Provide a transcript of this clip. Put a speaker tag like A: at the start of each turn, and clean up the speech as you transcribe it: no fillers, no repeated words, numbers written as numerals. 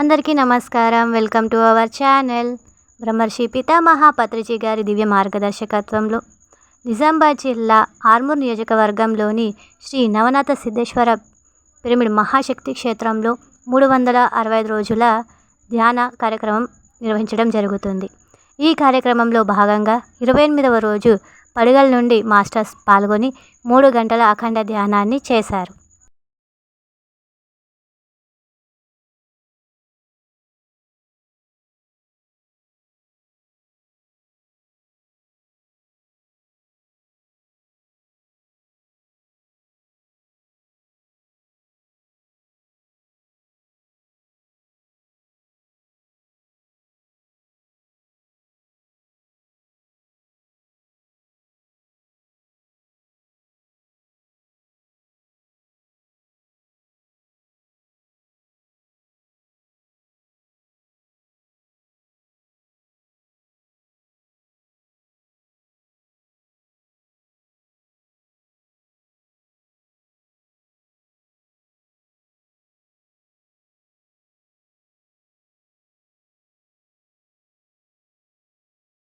A: అందరికీ నమస్కారం. Welcome to our channel. బ్రహ్మర్షి పితామహ పత్రిజీ గారి దివ్య మార్గదర్శకత్వంలో నిజామాబాద్ జిల్లా ఆర్మూర్ నియోజకవర్గంలోని శ్రీ నవనాథ సిద్ధేశ్వర పిరమిడ్ మహాశక్తి క్షేత్రంలో 365 రోజుల ధ్యాన కార్యక్రమం నిర్వహించడం జరుగుతుంది. ఈ కార్యక్రమంలో భాగంగా 28వ రోజు పడిగల నుండి మాస్టర్స్ పాల్గొని 3 గంటల అఖండ ధ్యానాన్ని చేశారు.